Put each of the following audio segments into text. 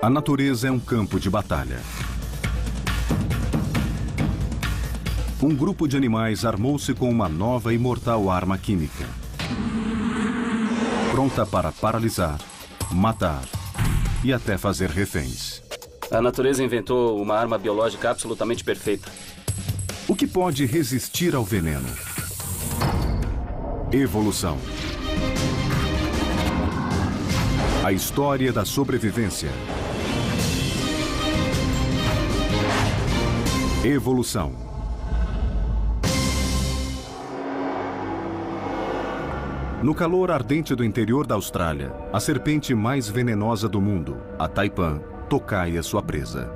A natureza é um campo de batalha. Um grupo de animais armou-se com uma nova e mortal arma química. Pronta para paralisar, matar e até fazer reféns. A natureza inventou uma arma biológica absolutamente perfeita. O que pode resistir ao veneno? Evolução. A história da sobrevivência. Evolução. No calor ardente do interior da Austrália, a serpente mais venenosa do mundo, a taipan, tocaia sua presa.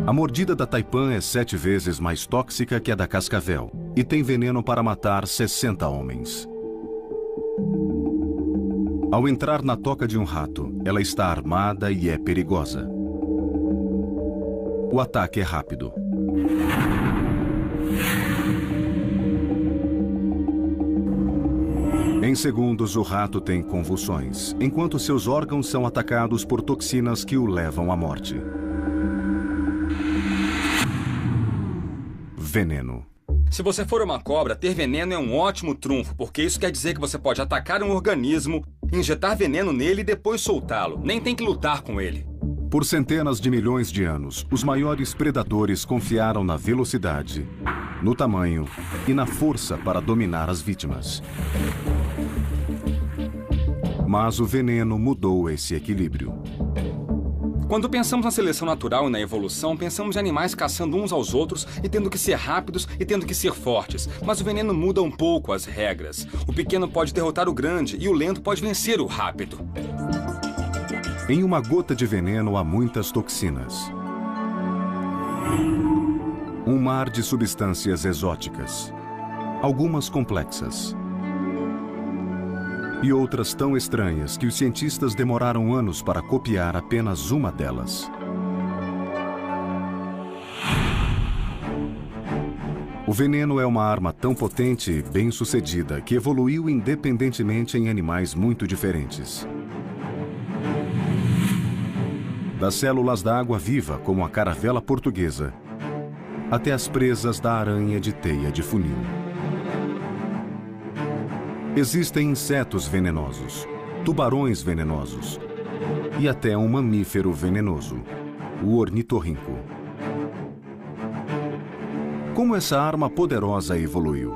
A mordida da taipan é 7 vezes mais tóxica que a da cascavel e tem veneno para matar 60 homens. Ao entrar na toca de um rato, ela está armada e é perigosa. O ataque é rápido. Em segundos, o rato tem convulsões, enquanto seus órgãos são atacados por toxinas que o levam à morte. Veneno. Se você for uma cobra, ter veneno é um ótimo trunfo, porque isso quer dizer que você pode atacar um organismo, injetar veneno nele e depois soltá-lo. Nem tem que lutar com ele. Por centenas de milhões de anos, os maiores predadores confiaram na velocidade, no tamanho e na força para dominar as vítimas. Mas o veneno mudou esse equilíbrio. Quando pensamos na seleção natural e na evolução, pensamos em animais caçando uns aos outros e tendo que ser rápidos e tendo que ser fortes. Mas o veneno muda um pouco as regras. O pequeno pode derrotar o grande e o lento pode vencer o rápido. Em uma gota de veneno há muitas toxinas. Um mar de substâncias exóticas. Algumas complexas. E outras tão estranhas que os cientistas demoraram anos para copiar apenas uma delas. O veneno é uma arma tão potente e bem-sucedida que evoluiu independentemente em animais muito diferentes. Das células da água-viva, como a caravela portuguesa, até as presas da aranha de teia de funil. Existem insetos venenosos, tubarões venenosos e até um mamífero venenoso, o ornitorrinco. Como essa arma poderosa evoluiu?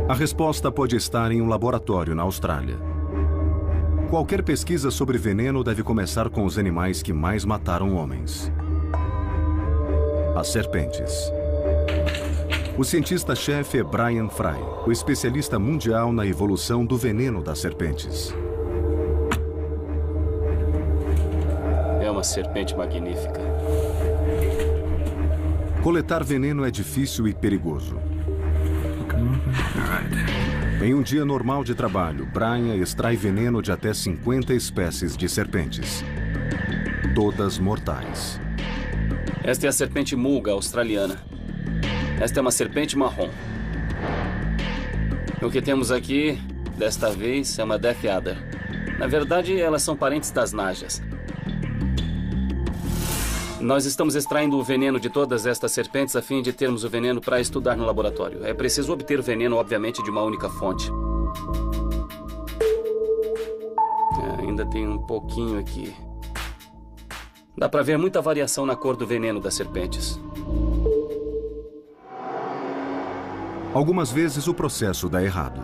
A resposta pode estar em um laboratório na Austrália. Qualquer pesquisa sobre veneno deve começar com os animais que mais mataram homens. As serpentes. O cientista-chefe é Brian Fry, o especialista mundial na evolução do veneno das serpentes. É uma serpente magnífica. Coletar veneno é difícil e perigoso. Em um dia normal de trabalho, Brian extrai veneno de até 50 espécies de serpentes. Todas mortais. Esta é a serpente mulga australiana. Esta é uma serpente marrom. O que temos aqui, desta vez, é uma Death Adder. Na verdade, elas são parentes das najas. Nós estamos extraindo o veneno de todas estas serpentes a fim de termos o veneno para estudar no laboratório. É preciso obter o veneno, obviamente, de uma única fonte. Ainda tem um pouquinho aqui. Dá para ver muita variação na cor do veneno das serpentes. Algumas vezes o processo dá errado.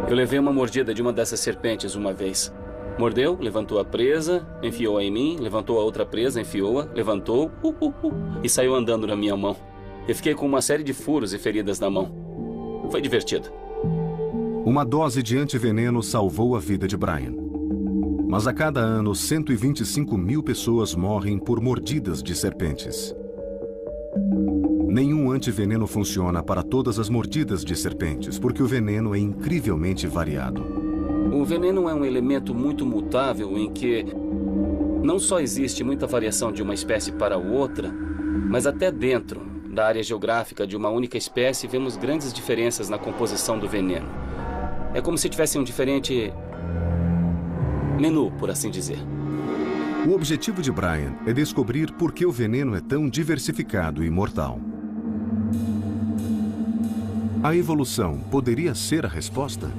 Eu levei uma mordida de uma dessas serpentes uma vez. Mordeu, levantou a presa, enfiou-a em mim, levantou a outra presa, enfiou-a, levantou, e saiu andando na minha mão. Eu fiquei com uma série de furos e feridas na mão. Foi divertido. Uma dose de antiveneno salvou a vida de Brian. Mas a cada ano, 125 mil pessoas morrem por mordidas de serpentes. Nenhum antiveneno funciona para todas as mordidas de serpentes, porque o veneno é incrivelmente variado. O veneno é um elemento muito mutável em que não só existe muita variação de uma espécie para outra, mas até dentro da área geográfica de uma única espécie, vemos grandes diferenças na composição do veneno. É como se tivesse um diferente menu, por assim dizer. O objetivo de Brian é descobrir por que o veneno é tão diversificado e mortal. A evolução poderia ser a resposta?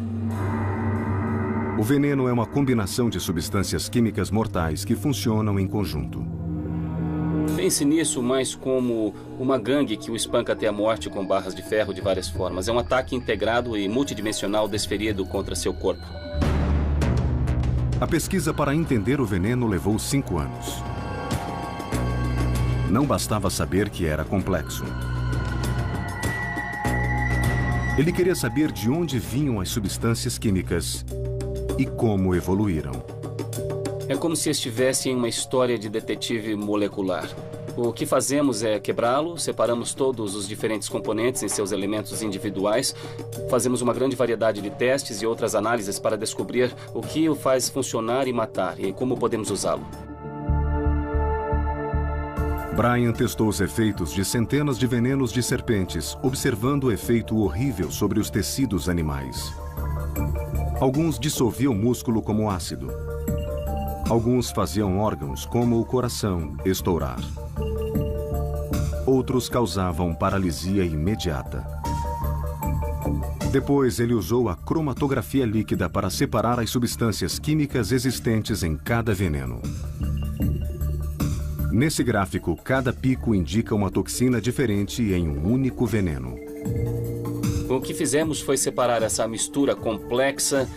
O veneno é uma combinação de substâncias químicas mortais que funcionam em conjunto. Pense nisso mais como uma gangue que o espanca até a morte com barras de ferro de várias formas. É um ataque integrado e multidimensional desferido contra seu corpo. A pesquisa para entender o veneno levou 5 anos. Não bastava saber que era complexo. Ele queria saber de onde vinham as substâncias químicas e como evoluíram. É como se estivesse em uma história de detetive molecular. O que fazemos é quebrá-lo, separamos todos os diferentes componentes em seus elementos individuais, fazemos uma grande variedade de testes e outras análises para descobrir o que o faz funcionar e matar e como podemos usá-lo. Brian testou os efeitos de centenas de venenos de serpentes, observando o efeito horrível sobre os tecidos animais. Alguns dissolviam músculo como ácido. Alguns faziam órgãos, como o coração, estourar. Outros causavam paralisia imediata. Depois, ele usou a cromatografia líquida para separar as substâncias químicas existentes em cada veneno. Nesse gráfico, cada pico indica uma toxina diferente em um único veneno. O que fizemos foi separar essa mistura complexa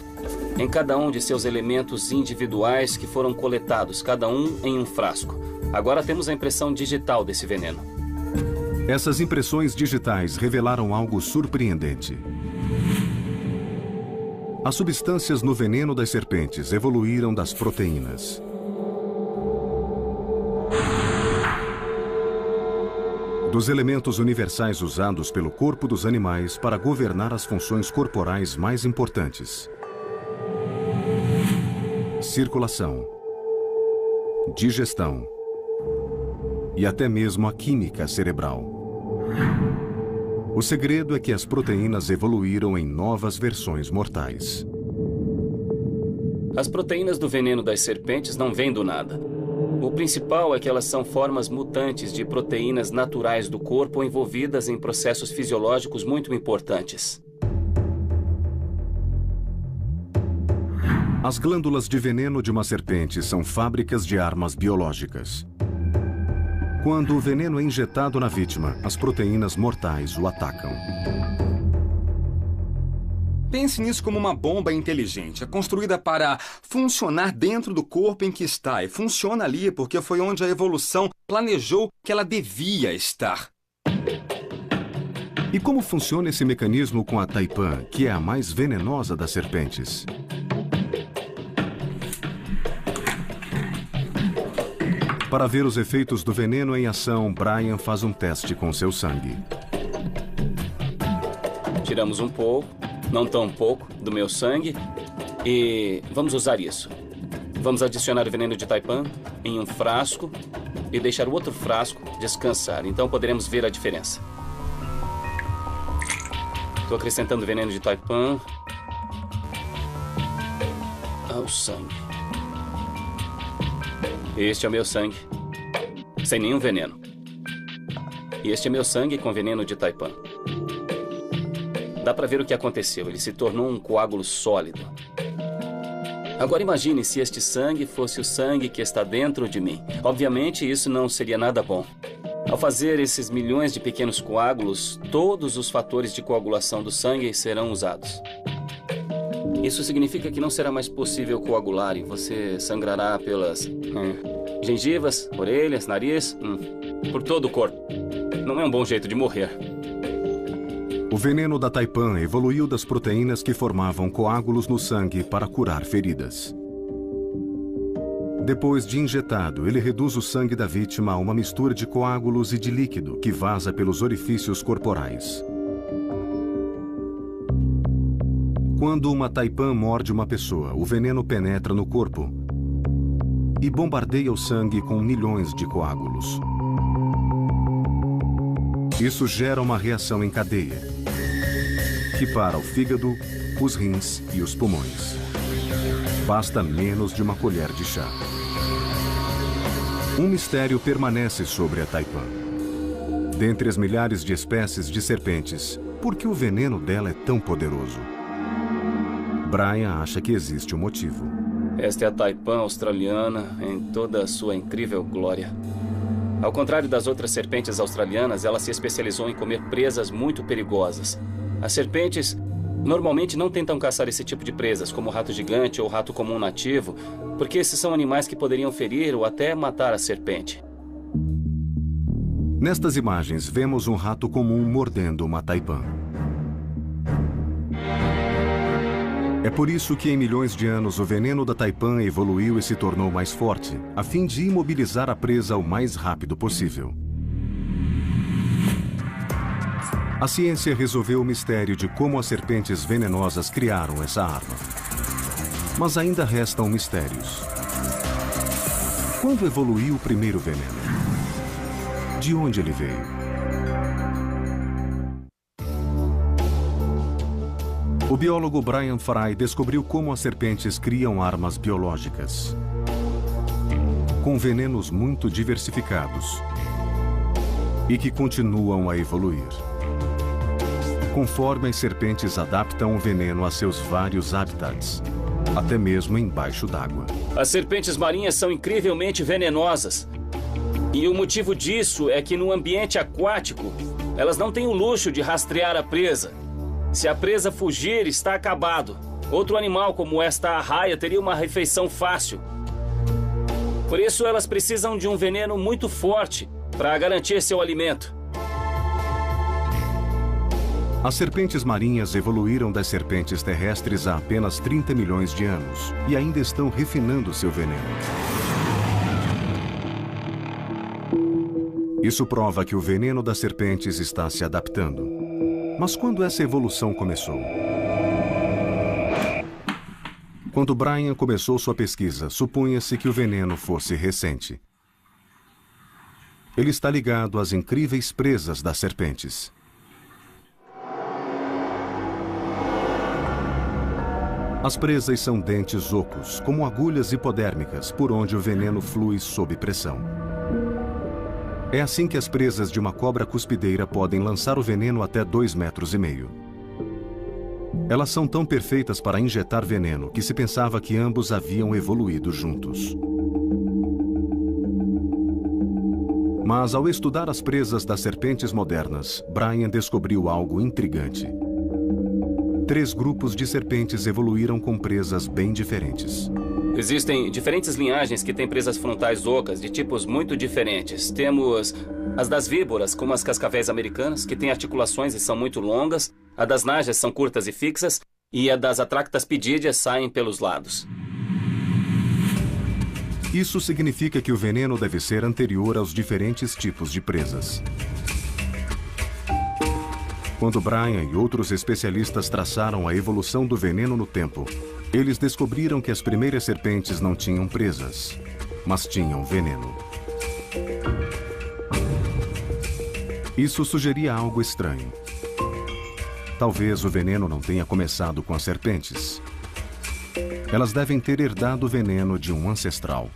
em cada um de seus elementos individuais que foram coletados, cada um em um frasco. Agora temos a impressão digital desse veneno. Essas impressões digitais revelaram algo surpreendente. As substâncias no veneno das serpentes evoluíram das proteínas. Dos elementos universais usados pelo corpo dos animais para governar as funções corporais mais importantes. Circulação, digestão e até mesmo a química cerebral. O segredo é que as proteínas evoluíram em novas versões mortais. As proteínas do veneno das serpentes não vêm do nada. O principal é que elas são formas mutantes de proteínas naturais do corpo envolvidas em processos fisiológicos muito importantes. As glândulas de veneno de uma serpente são fábricas de armas biológicas. Quando o veneno é injetado na vítima, as proteínas mortais o atacam. Pense nisso como uma bomba inteligente. É construída para funcionar dentro do corpo em que está. E funciona ali porque foi onde a evolução planejou que ela devia estar. E como funciona esse mecanismo com a Taipan, que é a mais venenosa das serpentes? Para ver os efeitos do veneno em ação, Brian faz um teste com seu sangue. Tiramos um pouco, não tão pouco, do meu sangue e vamos usar isso. Vamos adicionar o veneno de Taipan em um frasco e deixar o outro frasco descansar. Então poderemos ver a diferença. Estou acrescentando o veneno de Taipan ao sangue. Este é o meu sangue, sem nenhum veneno. E este é meu sangue com veneno de Taipan. Dá para ver o que aconteceu. Ele se tornou um coágulo sólido. Agora imagine se este sangue fosse o sangue que está dentro de mim. Obviamente, isso não seria nada bom. Ao fazer esses milhões de pequenos coágulos, todos os fatores de coagulação do sangue serão usados. Isso significa que não será mais possível coagular e você sangrará pelas gengivas, orelhas, nariz, por todo o corpo. Não é um bom jeito de morrer. O veneno da Taipan evoluiu das proteínas que formavam coágulos no sangue para curar feridas. Depois de injetado, ele reduz o sangue da vítima a uma mistura de coágulos e de líquido que vaza pelos orifícios corporais. Quando uma Taipan morde uma pessoa, o veneno penetra no corpo e bombardeia o sangue com milhões de coágulos. Isso gera uma reação em cadeia, que para o fígado, os rins e os pulmões. Basta menos de uma colher de chá. Um mistério permanece sobre a taipan. Dentre as milhares de espécies de serpentes, por que o veneno dela é tão poderoso? Brian acha que existe um motivo. Esta é a taipan australiana em toda a sua incrível glória. Ao contrário das outras serpentes australianas, ela se especializou em comer presas muito perigosas. As serpentes normalmente não tentam caçar esse tipo de presas, como o rato gigante ou o rato comum nativo, porque esses são animais que poderiam ferir ou até matar a serpente. Nestas imagens, vemos um rato comum mordendo uma taipan. É por isso que em milhões de anos o veneno da taipan evoluiu e se tornou mais forte, a fim de imobilizar a presa o mais rápido possível. A ciência resolveu o mistério de como as serpentes venenosas criaram essa arma. Mas ainda restam mistérios. Quando evoluiu o primeiro veneno? De onde ele veio? O biólogo Brian Fry descobriu como as serpentes criam armas biológicas, com venenos muito diversificados e que continuam a evoluir, conforme as serpentes adaptam o veneno a seus vários habitats, até mesmo embaixo d'água. As serpentes marinhas são incrivelmente venenosas. E o motivo disso é que no ambiente aquático, elas não têm o luxo de rastrear a presa. Se a presa fugir, está acabado. Outro animal como esta arraia teria uma refeição fácil. Por isso, elas precisam de um veneno muito forte para garantir seu alimento. As serpentes marinhas evoluíram das serpentes terrestres há apenas 30 milhões de anos e ainda estão refinando seu veneno. Isso prova que o veneno das serpentes está se adaptando. Mas quando essa evolução começou? Quando Brian começou sua pesquisa, supunha-se que o veneno fosse recente. Ele está ligado às incríveis presas das serpentes. As presas são dentes ocos, como agulhas hipodérmicas, por onde o veneno flui sob pressão. É assim que as presas de uma cobra cuspideira podem lançar o veneno até 2,5 metros. Elas são tão perfeitas para injetar veneno que se pensava que ambos haviam evoluído juntos. Mas ao estudar as presas das serpentes modernas, Brian descobriu algo intrigante. 3 grupos de serpentes evoluíram com presas bem diferentes. Existem diferentes linhagens que têm presas frontais ocas de tipos muito diferentes. Temos as das víboras, como as cascavéis americanas, que têm articulações e são muito longas. A das najas são curtas e fixas. E a das atractas pedídeas saem pelos lados. Isso significa que o veneno deve ser anterior aos diferentes tipos de presas. Quando Brian e outros especialistas traçaram a evolução do veneno no tempo, eles descobriram que as primeiras serpentes não tinham presas, mas tinham veneno. Isso sugeria algo estranho. Talvez o veneno não tenha começado com as serpentes. Elas devem ter herdado o veneno de um ancestral.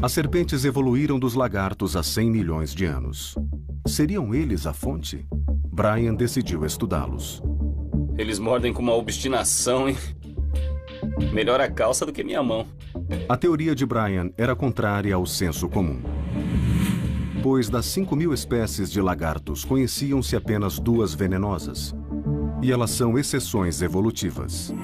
As serpentes evoluíram dos lagartos há 100 milhões de anos. Seriam eles a fonte? Brian decidiu estudá-los. Eles mordem com uma obstinação, hein? Melhor a calça do que minha mão. A teoria de Brian era contrária ao senso comum. Pois das 5.000 espécies de lagartos, conheciam-se apenas 2 venenosas. E elas são exceções evolutivas.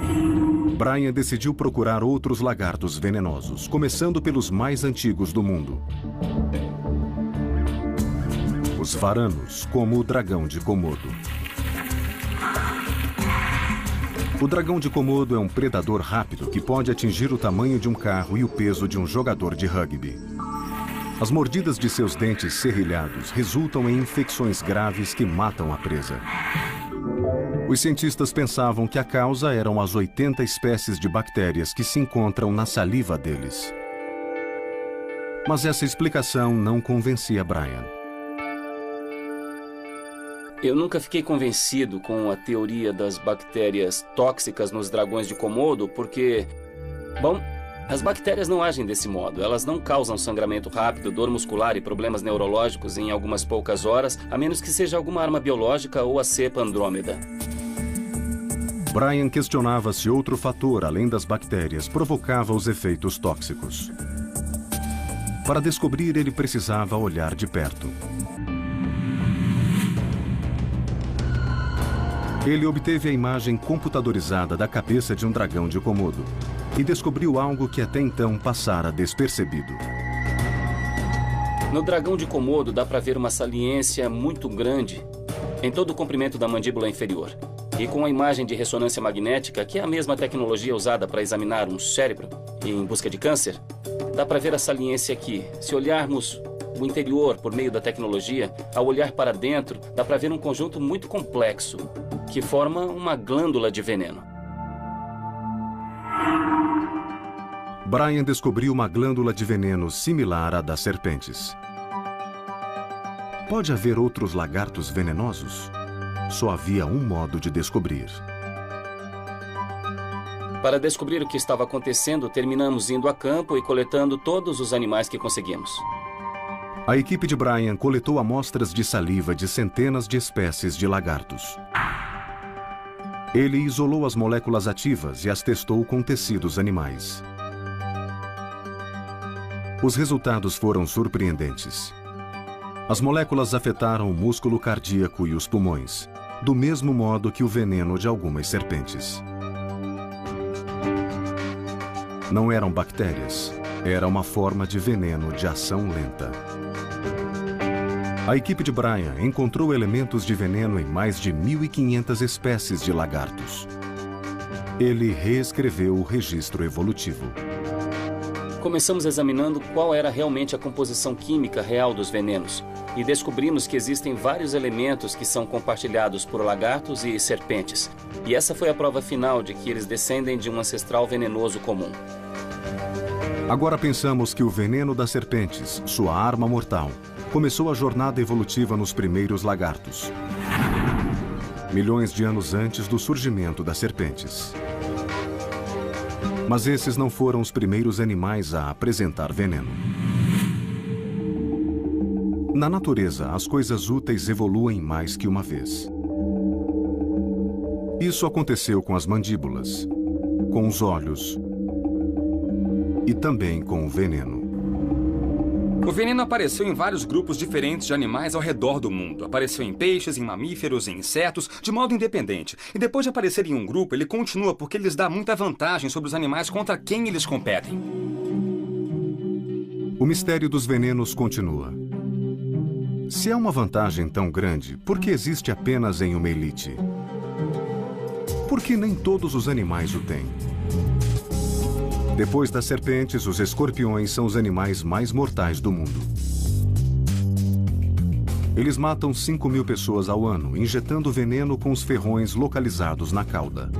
Brian decidiu procurar outros lagartos venenosos, começando pelos mais antigos do mundo. Os varanos, como o dragão de Komodo. O dragão de Komodo é um predador rápido que pode atingir o tamanho de um carro e o peso de um jogador de rugby. As mordidas de seus dentes serrilhados resultam em infecções graves que matam a presa. Os cientistas pensavam que a causa eram as 80 espécies de bactérias que se encontram na saliva deles. Mas essa explicação não convencia Brian. Eu nunca fiquei convencido com a teoria das bactérias tóxicas nos dragões de Komodo, porque, bom, as bactérias não agem desse modo. Elas não causam sangramento rápido, dor muscular e problemas neurológicos em algumas poucas horas, a menos que seja alguma arma biológica ou a cepa Andrômeda. Brian questionava se outro fator, além das bactérias, provocava os efeitos tóxicos. Para descobrir, ele precisava olhar de perto. Ele obteve a imagem computadorizada da cabeça de um dragão de Komodo e descobriu algo que até então passara despercebido. No dragão de Komodo dá para ver uma saliência muito grande em todo o comprimento da mandíbula inferior. E com a imagem de ressonância magnética, que é a mesma tecnologia usada para examinar um cérebro em busca de câncer, dá para ver a saliência aqui. Se olharmos o interior por meio da tecnologia, ao olhar para dentro, dá para ver um conjunto muito complexo, que forma uma glândula de veneno. Brian descobriu uma glândula de veneno similar à das serpentes. Pode haver outros lagartos venenosos? Só havia um modo de descobrir. Para descobrir o que estava acontecendo, terminamos indo a campo e coletando todos os animais que conseguimos. A equipe de Brian coletou amostras de saliva de centenas de espécies de lagartos. Ele isolou as moléculas ativas e as testou com tecidos animais. Os resultados foram surpreendentes. As moléculas afetaram o músculo cardíaco e os pulmões, do mesmo modo que o veneno de algumas serpentes. Não eram bactérias, era uma forma de veneno de ação lenta. A equipe de Brian encontrou elementos de veneno em mais de 1.500 espécies de lagartos. Ele reescreveu o registro evolutivo. Começamos examinando qual era realmente a composição química real dos venenos e descobrimos que existem vários elementos que são compartilhados por lagartos e serpentes. E essa foi a prova final de que eles descendem de um ancestral venenoso comum. Agora pensamos que o veneno das serpentes, sua arma mortal, começou a jornada evolutiva nos primeiros lagartos, milhões de anos antes do surgimento das serpentes. Mas esses não foram os primeiros animais a apresentar veneno. Na natureza, as coisas úteis evoluem mais que uma vez. Isso aconteceu com as mandíbulas, com os olhos e também com o veneno. O veneno apareceu em vários grupos diferentes de animais ao redor do mundo. Apareceu em peixes, em mamíferos, em insetos, de modo independente. E depois de aparecer em um grupo, ele continua porque lhes dá muita vantagem sobre os animais contra quem eles competem. O mistério dos venenos continua. Se é uma vantagem tão grande, por que existe apenas em uma elite? Por que nem todos os animais o têm? Depois das serpentes, os escorpiões são os animais mais mortais do mundo. Eles matam 5.000 pessoas ao ano, injetando veneno com os ferrões localizados na cauda.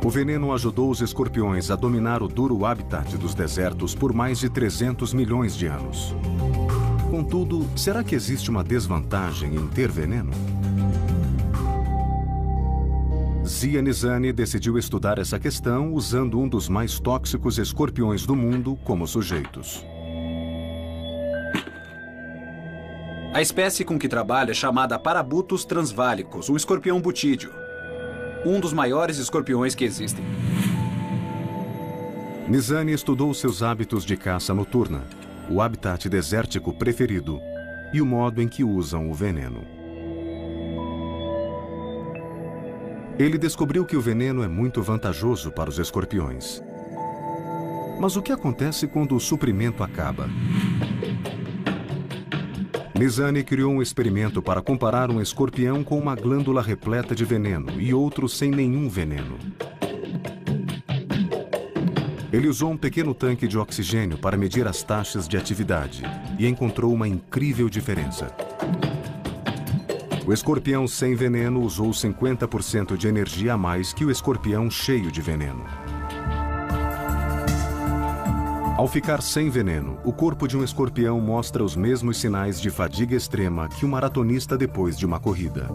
O veneno ajudou os escorpiões a dominar o duro habitat dos desertos por mais de 300 milhões de anos. Contudo, será que existe uma desvantagem em ter veneno? Zia Nizani decidiu estudar essa questão usando um dos mais tóxicos escorpiões do mundo como sujeitos. A espécie com que trabalha é chamada Parabutus transvalicus, o escorpião butídeo. Um dos maiores escorpiões que existem. Nizani estudou seus hábitos de caça noturna, o habitat desértico preferido e o modo em que usam o veneno. Ele descobriu que o veneno é muito vantajoso para os escorpiões. Mas o que acontece quando o suprimento acaba? Nizani criou um experimento para comparar um escorpião com uma glândula repleta de veneno e outro sem nenhum veneno. Ele usou um pequeno tanque de oxigênio para medir as taxas de atividade e encontrou uma incrível diferença. O escorpião sem veneno usou 50% de energia a mais que o escorpião cheio de veneno. Ao ficar sem veneno, o corpo de um escorpião mostra os mesmos sinais de fadiga extrema que um maratonista depois de uma corrida.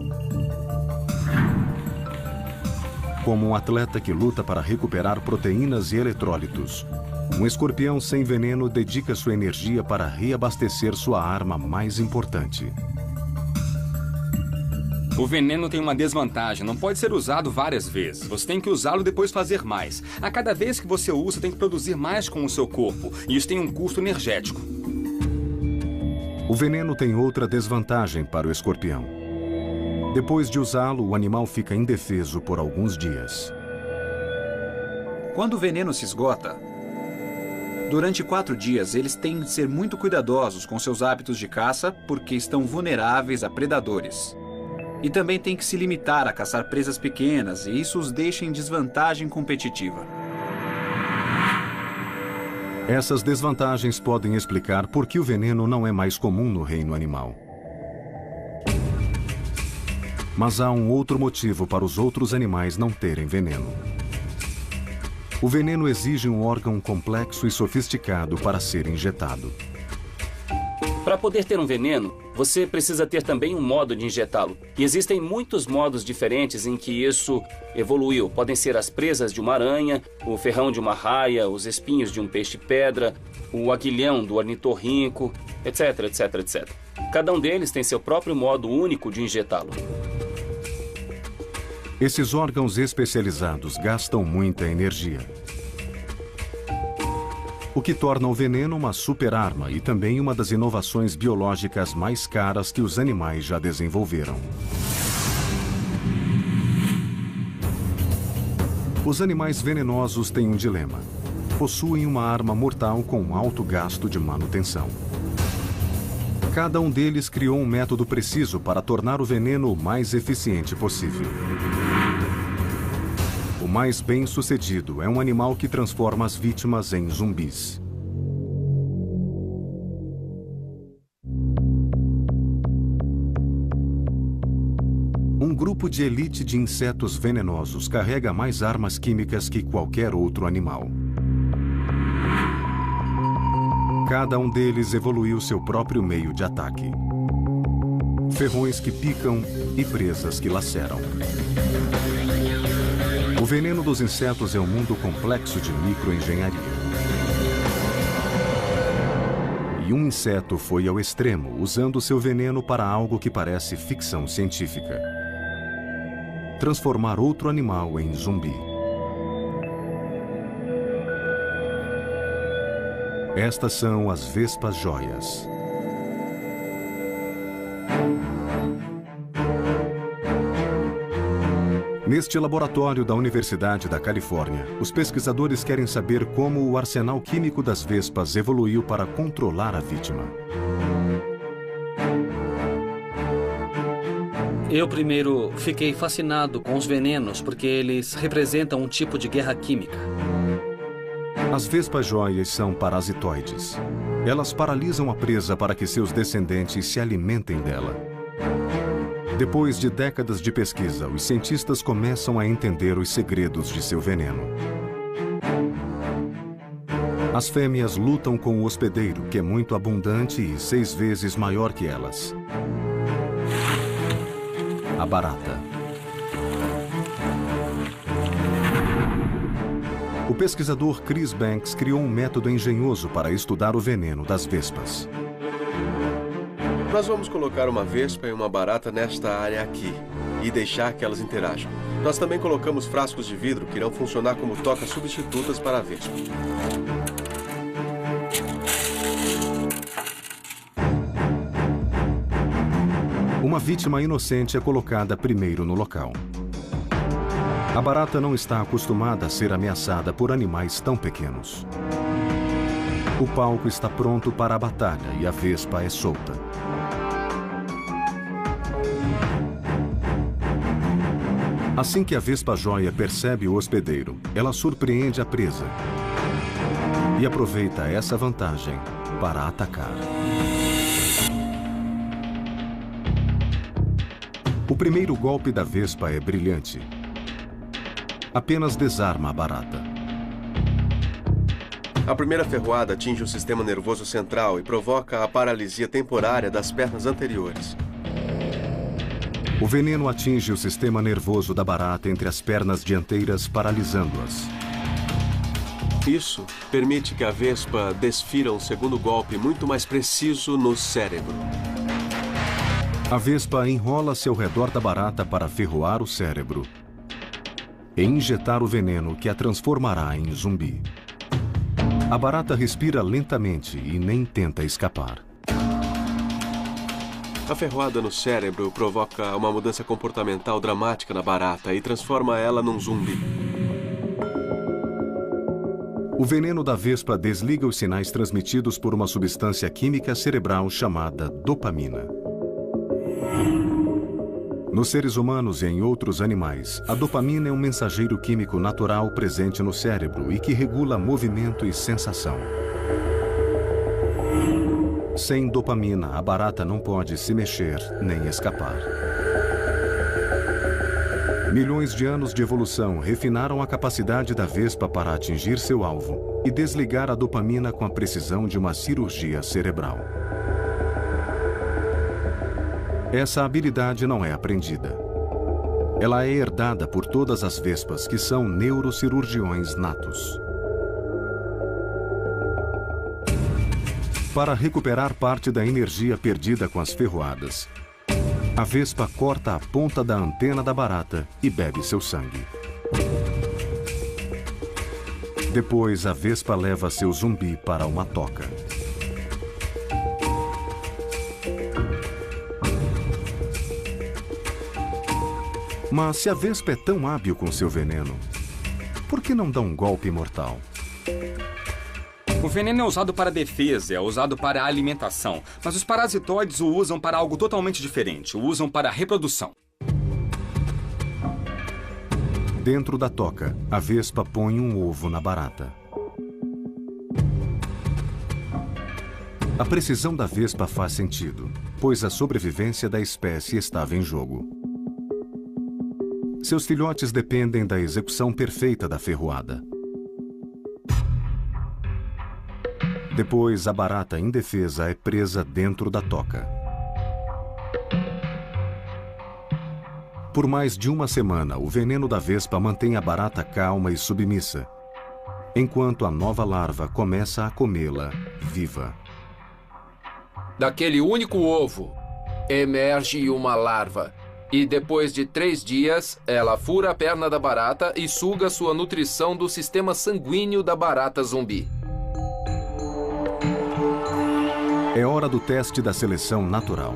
Como um atleta que luta para recuperar proteínas e eletrólitos, um escorpião sem veneno dedica sua energia para reabastecer sua arma mais importante. O veneno tem uma desvantagem, não pode ser usado várias vezes. Você tem que usá-lo e depois fazer mais. A cada vez que você usa, tem que produzir mais com o seu corpo, e isso tem um custo energético. O veneno tem outra desvantagem para o escorpião. Depois de usá-lo, o animal fica indefeso por alguns dias. Quando o veneno se esgota, durante 4 dias eles têm de ser muito cuidadosos com seus hábitos de caça porque estão vulneráveis a predadores. E também têm que se limitar a caçar presas pequenas e isso os deixa em desvantagem competitiva. Essas desvantagens podem explicar por que o veneno não é mais comum no reino animal. Mas há um outro motivo para os outros animais não terem veneno. O veneno exige um órgão complexo e sofisticado para ser injetado. Para poder ter um veneno, você precisa ter também um modo de injetá-lo. E existem muitos modos diferentes em que isso evoluiu. Podem ser as presas de uma aranha, o ferrão de uma raia, os espinhos de um peixe-pedra, o aguilhão do ornitorrinco, etc, etc, etc. Cada um deles tem seu próprio modo único de injetá-lo. Esses órgãos especializados gastam muita energia, o que torna o veneno uma super-arma e também uma das inovações biológicas mais caras que os animais já desenvolveram. Os animais venenosos têm um dilema. Possuem uma arma mortal com alto gasto de manutenção. Cada um deles criou um método preciso para tornar o veneno o mais eficiente possível. O mais bem-sucedido é um animal que transforma as vítimas em zumbis. Um grupo de elite de insetos venenosos carrega mais armas químicas que qualquer outro animal. Cada um deles evoluiu seu próprio meio de ataque. Ferrões que picam e presas que laceram. O veneno dos insetos é um mundo complexo de microengenharia. E um inseto foi ao extremo, usando seu veneno para algo que parece ficção científica: transformar outro animal em zumbi. Estas são as vespas joias. Neste laboratório da Universidade da Califórnia, os pesquisadores querem saber como o arsenal químico das vespas evoluiu para controlar a vítima. Eu primeiro fiquei fascinado com os venenos porque eles representam um tipo de guerra química. As vespas joias são parasitoides. Elas paralisam a presa para que seus descendentes se alimentem dela. Depois de décadas de pesquisa, os cientistas começam a entender os segredos de seu veneno. As fêmeas lutam com o hospedeiro, que é muito abundante e 6 vezes maior que elas. A barata. O pesquisador Chris Banks criou um método engenhoso para estudar o veneno das vespas. Nós vamos colocar uma vespa e uma barata nesta área aqui e deixar que elas interajam. Nós também colocamos frascos de vidro que irão funcionar como tocas substitutas para a vespa. Uma vítima inocente é colocada primeiro no local. A barata não está acostumada a ser ameaçada por animais tão pequenos. O palco está pronto para a batalha e a vespa é solta. Assim que a vespa joia percebe o hospedeiro, ela surpreende a presa e aproveita essa vantagem para atacar. O primeiro golpe da vespa é brilhante. Apenas desarma a barata. A primeira ferroada atinge o sistema nervoso central e provoca a paralisia temporária das pernas anteriores. O veneno atinge o sistema nervoso da barata entre as pernas dianteiras, paralisando-as. Isso permite que a vespa desfira um segundo golpe muito mais preciso no cérebro. A vespa enrola-se ao redor da barata para ferroar o cérebro e injetar o veneno que a transformará em zumbi. A barata respira lentamente e nem tenta escapar. A ferroada no cérebro provoca uma mudança comportamental dramática na barata e transforma ela num zumbi. O veneno da vespa desliga os sinais transmitidos por uma substância química cerebral chamada dopamina. Nos seres humanos e em outros animais, a dopamina é um mensageiro químico natural presente no cérebro e que regula movimento e sensação. Sem dopamina, a barata não pode se mexer nem escapar. Milhões de anos de evolução refinaram a capacidade da vespa para atingir seu alvo e desligar a dopamina com a precisão de uma cirurgia cerebral. Essa habilidade não é aprendida. Ela é herdada por todas as vespas, que são neurocirurgiões natos. Para recuperar parte da energia perdida com as ferroadas, a vespa corta a ponta da antena da barata e bebe seu sangue. Depois, a vespa leva seu zumbi para uma toca. Mas se a vespa é tão hábil com seu veneno, por que não dá um golpe mortal? O veneno é usado para defesa, é usado para alimentação, mas os parasitoides o usam para algo totalmente diferente, o usam para reprodução. Dentro da toca, a vespa põe um ovo na barata. A precisão da vespa faz sentido, pois a sobrevivência da espécie estava em jogo. Seus filhotes dependem da execução perfeita da ferroada. Depois, a barata indefesa é presa dentro da toca. Por mais de uma semana, o veneno da vespa mantém a barata calma e submissa, enquanto a nova larva começa a comê-la viva. Daquele único ovo, emerge uma larva. E depois de 3 dias, ela fura a perna da barata e suga sua nutrição do sistema sanguíneo da barata zumbi. É hora do teste da seleção natural.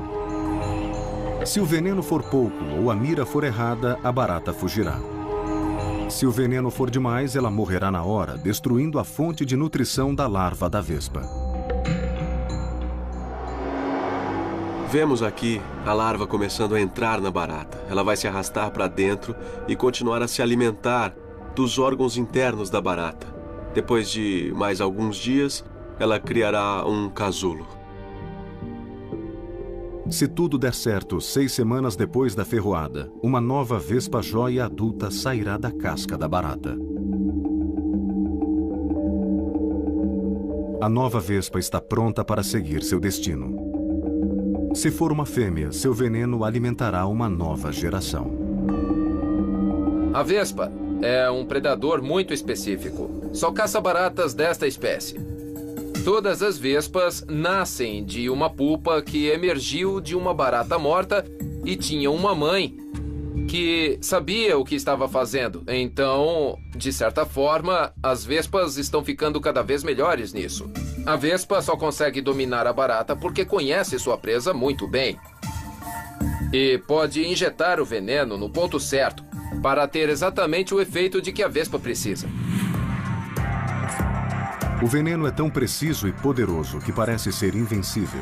Se o veneno for pouco ou a mira for errada, a barata fugirá. Se o veneno for demais, ela morrerá na hora, destruindo a fonte de nutrição da larva da vespa. Vemos aqui a larva começando a entrar na barata. Ela vai se arrastar para dentro e continuar a se alimentar dos órgãos internos da barata. Depois de mais alguns dias, ela criará um casulo. Se tudo der certo, 6 semanas depois da ferroada, uma nova vespa jóia adulta sairá da casca da barata. A nova vespa está pronta para seguir seu destino. Se for uma fêmea, seu veneno alimentará uma nova geração. A vespa é um predador muito específico. Só caça baratas desta espécie. Todas as vespas nascem de uma pupa que emergiu de uma barata morta e tinha uma mãe que sabia o que estava fazendo. Então, de certa forma, as vespas estão ficando cada vez melhores nisso. A vespa só consegue dominar a barata porque conhece sua presa muito bem. E pode injetar o veneno no ponto certo para ter exatamente o efeito de que a vespa precisa. O veneno é tão preciso e poderoso que parece ser invencível.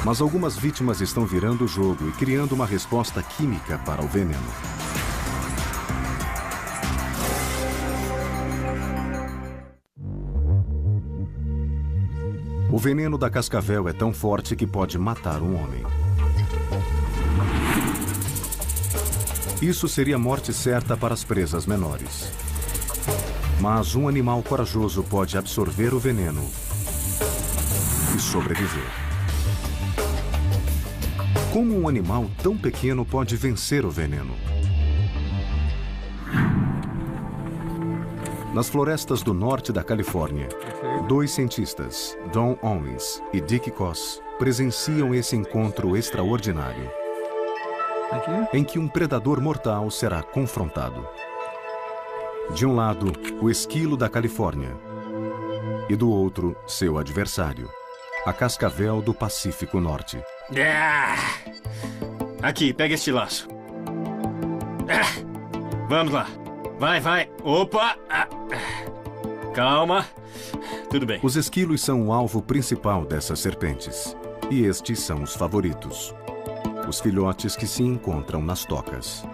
Mas algumas vítimas estão virando o jogo e criando uma resposta química para o veneno. O veneno da cascavel é tão forte que pode matar um homem. Isso seria morte certa para as presas menores. Mas um animal corajoso pode absorver o veneno e sobreviver. Como um animal tão pequeno pode vencer o veneno? Nas florestas do norte da Califórnia, 2 cientistas, Don Owens e Dick Koss, presenciam esse encontro extraordinário, em que um predador mortal será confrontado. De um lado, o esquilo da Califórnia, e do outro, seu adversário, a cascavel do Pacífico Norte. Aqui, pega este laço. Vamos lá. Vai. Opa! Calma. Tudo bem. Os esquilos são o alvo principal dessas serpentes, e estes são os favoritos. Os filhotes que se encontram nas tocas.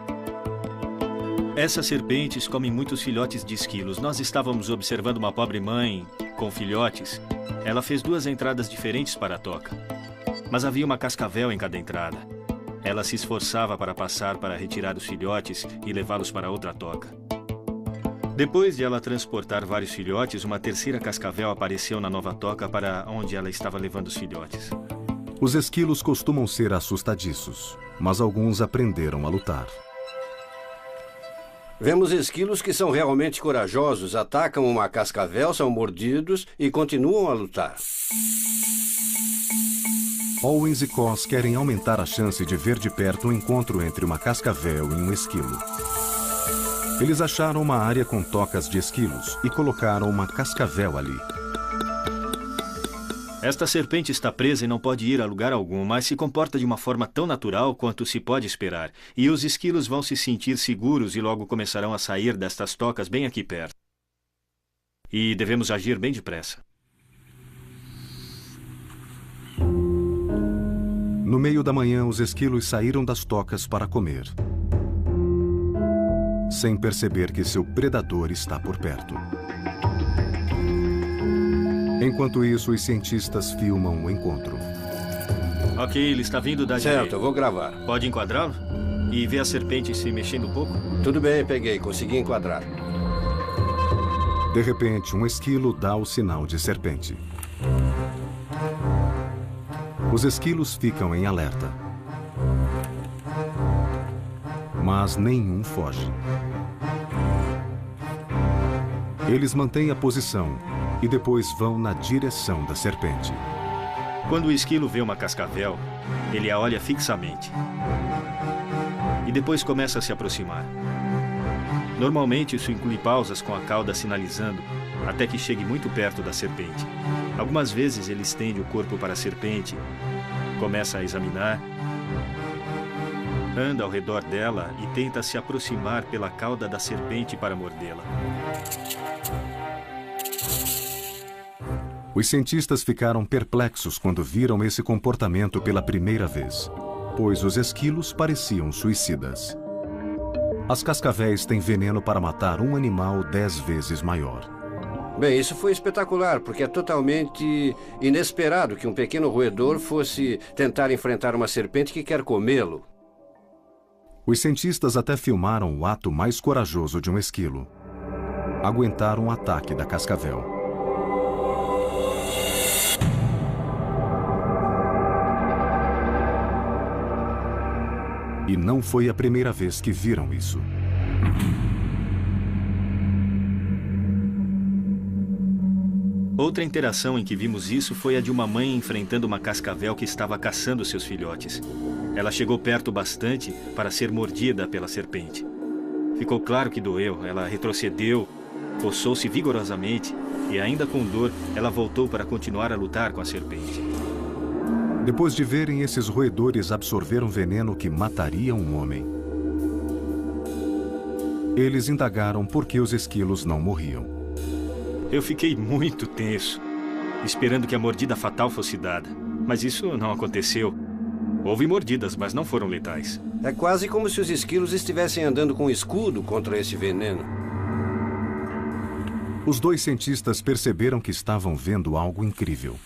Essas serpentes comem muitos filhotes de esquilos. Nós estávamos observando uma pobre mãe com filhotes. Ela fez 2 entradas diferentes para a toca, mas havia uma cascavel em cada entrada. Ela se esforçava para passar para retirar os filhotes e levá-los para outra toca. Depois de ela transportar vários filhotes, uma terceira cascavel apareceu na nova toca para onde ela estava levando os filhotes. Os esquilos costumam ser assustadiços, mas alguns aprenderam a lutar. Vemos esquilos que são realmente corajosos, atacam uma cascavel, são mordidos e continuam a lutar. Owens e Koss querem aumentar a chance de ver de perto o encontro entre uma cascavel e um esquilo. Eles acharam uma área com tocas de esquilos e colocaram uma cascavel ali. Esta serpente está presa e não pode ir a lugar algum, mas se comporta de uma forma tão natural quanto se pode esperar. E os esquilos vão se sentir seguros e logo começarão a sair destas tocas bem aqui perto. E devemos agir bem depressa. No meio da manhã, os esquilos saíram das tocas para comer, sem perceber que seu predador está por perto. Enquanto isso, os cientistas filmam o encontro. Ok, ele está vindo da direita. Certo, eu vou gravar. Pode enquadrá-lo? E ver a serpente se mexendo um pouco? Tudo bem, peguei, consegui enquadrar. De repente, um esquilo dá o sinal de serpente. Os esquilos ficam em alerta. Mas nenhum foge. Eles mantêm a posição e depois vão na direção da serpente. Quando o esquilo vê uma cascavel, ele a olha fixamente. E depois começa a se aproximar. Normalmente isso inclui pausas com a cauda sinalizando até que chegue muito perto da serpente. Algumas vezes ele estende o corpo para a serpente, começa a examinar, anda ao redor dela e tenta se aproximar pela cauda da serpente para mordê-la. Os cientistas ficaram perplexos quando viram esse comportamento pela primeira vez, pois os esquilos pareciam suicidas. As cascavéis têm veneno para matar um animal 10 vezes maior. Bem, isso foi espetacular, porque é totalmente inesperado que um pequeno roedor fosse tentar enfrentar uma serpente que quer comê-lo. Os cientistas até filmaram o ato mais corajoso de um esquilo. Aguentar um ataque da cascavel. E não foi a primeira vez que viram isso. Outra interação em que vimos isso foi a de uma mãe enfrentando uma cascavel que estava caçando seus filhotes. Ela chegou perto bastante para ser mordida pela serpente. Ficou claro que doeu, ela retrocedeu, coçou-se vigorosamente e, ainda com dor, ela voltou para continuar a lutar com a serpente. Depois de verem esses roedores absorver um veneno que mataria um homem, eles indagaram por que os esquilos não morriam. Eu fiquei muito tenso, esperando que a mordida fatal fosse dada. Mas isso não aconteceu. Houve mordidas, mas não foram letais. É quase como se os esquilos estivessem andando com um escudo contra esse veneno. Os 2 cientistas perceberam que estavam vendo algo incrível.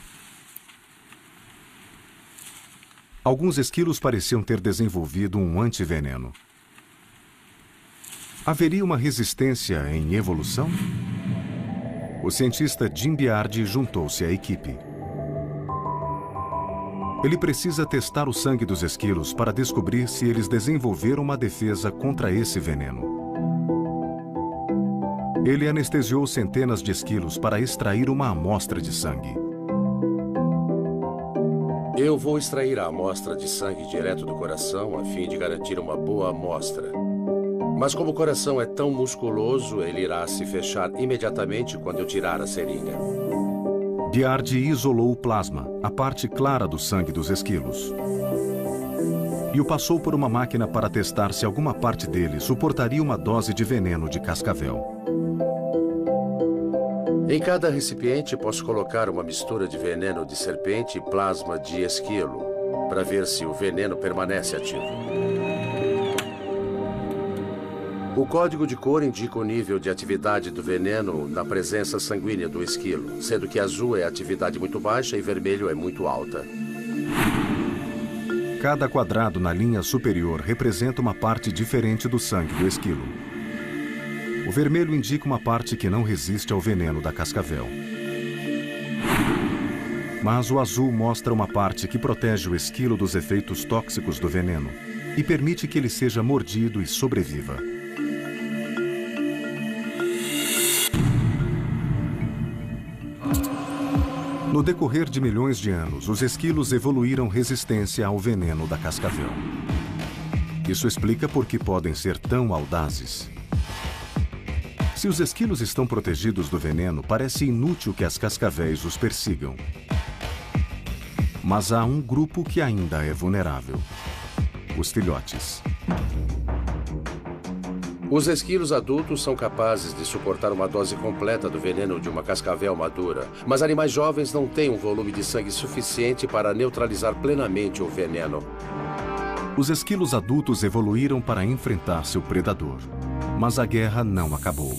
Alguns esquilos pareciam ter desenvolvido um antiveneno. Haveria uma resistência em evolução? O cientista Jim Biardi juntou-se à equipe. Ele precisa testar o sangue dos esquilos para descobrir se eles desenvolveram uma defesa contra esse veneno. Ele anestesiou centenas de esquilos para extrair uma amostra de sangue. Eu vou extrair a amostra de sangue direto do coração a fim de garantir uma boa amostra. Mas como o coração é tão musculoso, ele irá se fechar imediatamente quando eu tirar a seringa. Biardi isolou o plasma, a parte clara do sangue dos esquilos, e o passou por uma máquina para testar se alguma parte dele suportaria uma dose de veneno de cascavel. Em cada recipiente, posso colocar uma mistura de veneno de serpente e plasma de esquilo, para ver se o veneno permanece ativo. O código de cor indica o nível de atividade do veneno na presença sanguínea do esquilo, sendo que azul é atividade muito baixa e vermelho é muito alta. Cada quadrado na linha superior representa uma parte diferente do sangue do esquilo. O vermelho indica uma parte que não resiste ao veneno da cascavel. Mas o azul mostra uma parte que protege o esquilo dos efeitos tóxicos do veneno e permite que ele seja mordido e sobreviva. No decorrer de milhões de anos, os esquilos evoluíram resistência ao veneno da cascavel. Isso explica por que podem ser tão audazes. Se os esquilos estão protegidos do veneno, parece inútil que as cascavéis os persigam. Mas há um grupo que ainda é vulnerável: os filhotes. Os esquilos adultos são capazes de suportar uma dose completa do veneno de uma cascavel madura, mas animais jovens não têm um volume de sangue suficiente para neutralizar plenamente o veneno. Os esquilos adultos evoluíram para enfrentar seu predador, mas a guerra não acabou.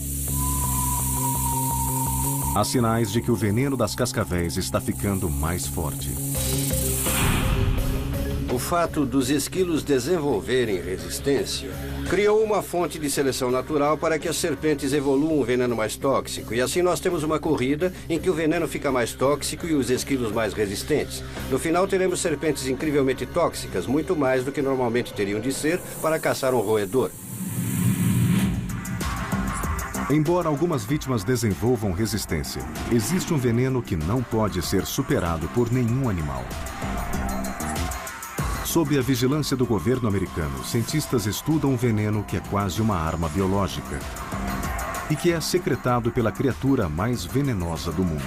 Há sinais de que o veneno das cascavéis está ficando mais forte. O fato dos esquilos desenvolverem resistência criou uma fonte de seleção natural para que as serpentes evoluam um veneno mais tóxico. E assim nós temos uma corrida em que o veneno fica mais tóxico e os esquilos mais resistentes. No final teremos serpentes incrivelmente tóxicas, muito mais do que normalmente teriam de ser para caçar um roedor. Embora algumas vítimas desenvolvam resistência, existe um veneno que não pode ser superado por nenhum animal. Sob a vigilância do governo americano, cientistas estudam um veneno que é quase uma arma biológica e que é secretado pela criatura mais venenosa do mundo.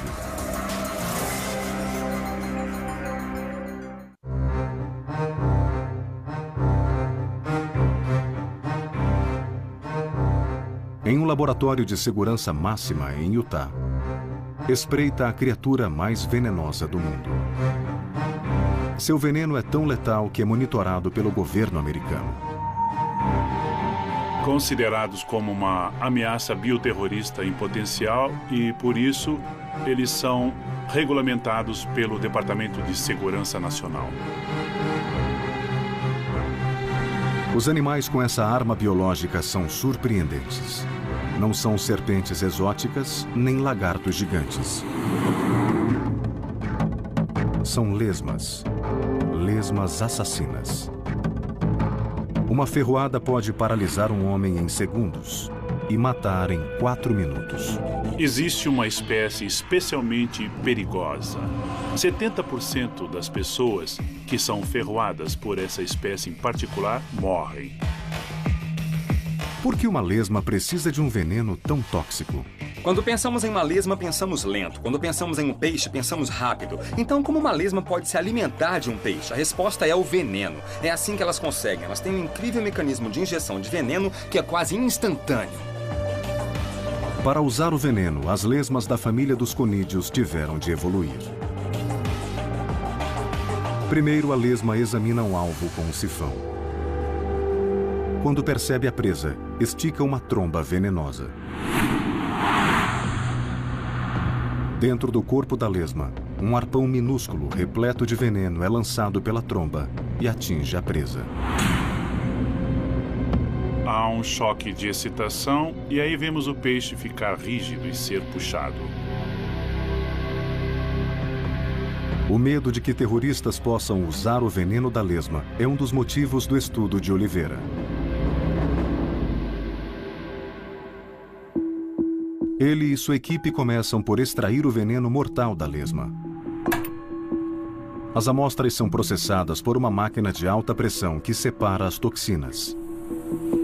Em um laboratório de segurança máxima em Utah, espreita a criatura mais venenosa do mundo. Seu veneno é tão letal que é monitorado pelo governo americano. Considerados como uma ameaça bioterrorista em potencial e, por isso, eles são regulamentados pelo Departamento de Segurança Nacional. Os animais com essa arma biológica são surpreendentes. Não são serpentes exóticas, nem lagartos gigantes. São lesmas. Lesmas assassinas. Uma ferroada pode paralisar um homem em segundos e matar em 4 minutos. Existe uma espécie especialmente perigosa. 70% das pessoas que são ferroadas por essa espécie em particular morrem. Por que uma lesma precisa de um veneno tão tóxico? Quando pensamos em uma lesma, pensamos lento. Quando pensamos em um peixe, pensamos rápido. Então, como uma lesma pode se alimentar de um peixe? A resposta é o veneno. É assim que elas conseguem. Elas têm um incrível mecanismo de injeção de veneno que é quase instantâneo. Para usar o veneno, as lesmas da família dos conídeos tiveram de evoluir. Primeiro, a lesma examina um alvo com um sifão. Quando percebe a presa, estica uma tromba venenosa. Dentro do corpo da lesma, um arpão minúsculo, repleto de veneno, é lançado pela tromba e atinge a presa. Há um choque de excitação e aí vemos o peixe ficar rígido e ser puxado. O medo de que terroristas possam usar o veneno da lesma é um dos motivos do estudo de Oliveira. Ele e sua equipe começam por extrair o veneno mortal da lesma. As amostras são processadas por uma máquina de alta pressão que separa as toxinas.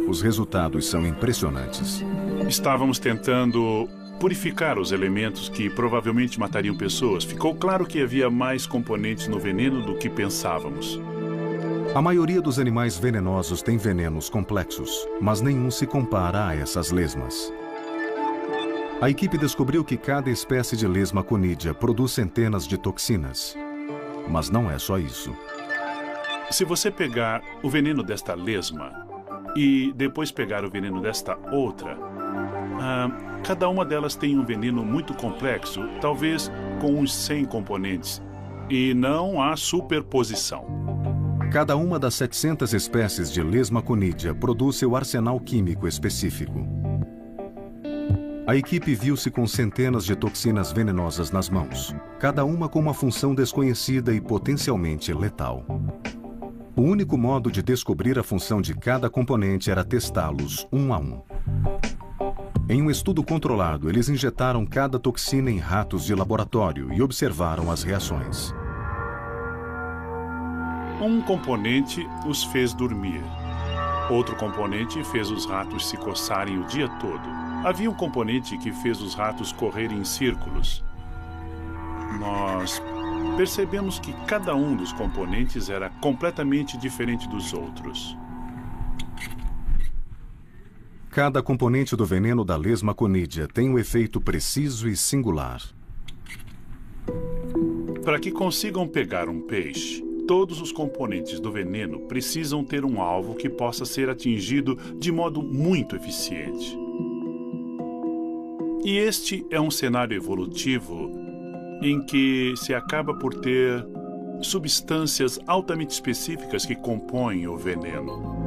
Os resultados são impressionantes. Estávamos tentando purificar os elementos que provavelmente matariam pessoas. Ficou claro que havia mais componentes no veneno do que pensávamos. A maioria dos animais venenosos tem venenos complexos, mas nenhum se compara a essas lesmas. A equipe descobriu que cada espécie de lesma conídea produz centenas de toxinas. Mas não é só isso. Se você pegar o veneno desta lesma e depois pegar o veneno desta outra, cada uma delas tem um veneno muito complexo, talvez com uns 100 componentes, e não há superposição. Cada uma das 700 espécies de lesma conídea produz seu arsenal químico específico. A equipe viu-se com centenas de toxinas venenosas nas mãos, cada uma com uma função desconhecida e potencialmente letal. O único modo de descobrir a função de cada componente era testá-los um a um. Em um estudo controlado, eles injetaram cada toxina em ratos de laboratório e observaram as reações. Um componente os fez dormir. Outro componente fez os ratos se coçarem o dia todo. Havia um componente que fez os ratos correrem em círculos. Nós percebemos que cada um dos componentes era completamente diferente dos outros. Cada componente do veneno da lesma conídea tem um efeito preciso e singular. Para que consigam pegar um peixe, todos os componentes do veneno precisam ter um alvo que possa ser atingido de modo muito eficiente. E este é um cenário evolutivo em que se acaba por ter substâncias altamente específicas que compõem o veneno.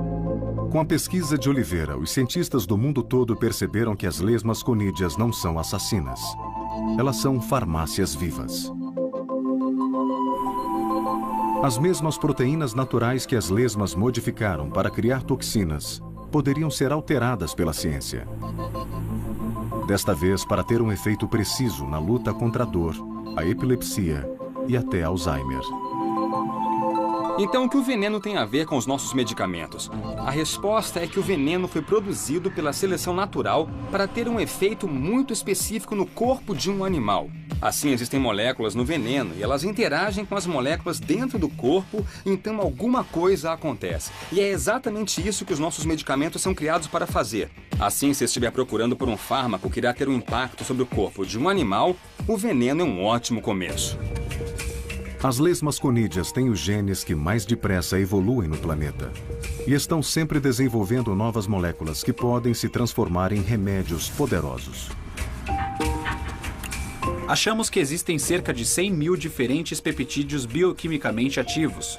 Com a pesquisa de Oliveira, os cientistas do mundo todo perceberam que as lesmas conídeas não são assassinas. Elas são farmácias vivas. As mesmas proteínas naturais que as lesmas modificaram para criar toxinas poderiam ser alteradas pela ciência. Desta vez, para ter um efeito preciso na luta contra a dor, a epilepsia e até Alzheimer. Então, o que o veneno tem a ver com os nossos medicamentos? A resposta é que o veneno foi produzido pela seleção natural para ter um efeito muito específico no corpo de um animal. Assim, existem moléculas no veneno e elas interagem com as moléculas dentro do corpo, então alguma coisa acontece. E é exatamente isso que os nossos medicamentos são criados para fazer. Assim, se estiver procurando por um fármaco que irá ter um impacto sobre o corpo de um animal, o veneno é um ótimo começo. As lesmas conídeas têm os genes que mais depressa evoluem no planeta. E estão sempre desenvolvendo novas moléculas que podem se transformar em remédios poderosos. Achamos que existem cerca de 100 mil diferentes peptídeos bioquimicamente ativos.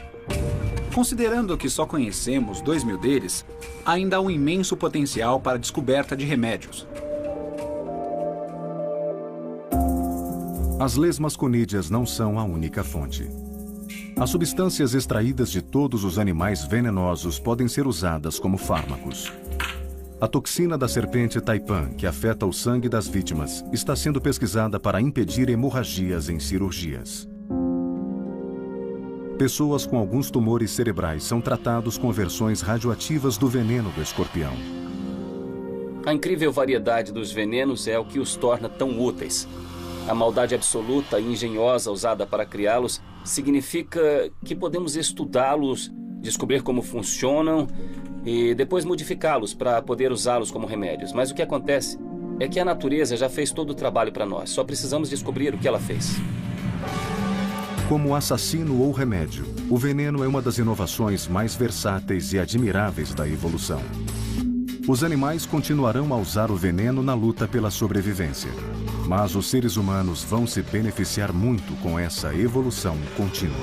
Considerando que só conhecemos 2 mil deles, ainda há um imenso potencial para a descoberta de remédios. As lesmas conídeas não são a única fonte. As substâncias extraídas de todos os animais venenosos podem ser usadas como fármacos. A toxina da serpente taipan, que afeta o sangue das vítimas, está sendo pesquisada para impedir hemorragias em cirurgias. Pessoas com alguns tumores cerebrais são tratados com versões radioativas do veneno do escorpião. A incrível variedade dos venenos é o que os torna tão úteis. A maldade absoluta e engenhosa usada para criá-los significa que podemos estudá-los, descobrir como funcionam e depois modificá-los para poder usá-los como remédios. Mas o que acontece é que a natureza já fez todo o trabalho para nós. Só precisamos descobrir o que ela fez. Como assassino ou remédio, o veneno é uma das inovações mais versáteis e admiráveis da evolução. Os animais continuarão a usar o veneno na luta pela sobrevivência. Mas os seres humanos vão se beneficiar muito com essa evolução contínua.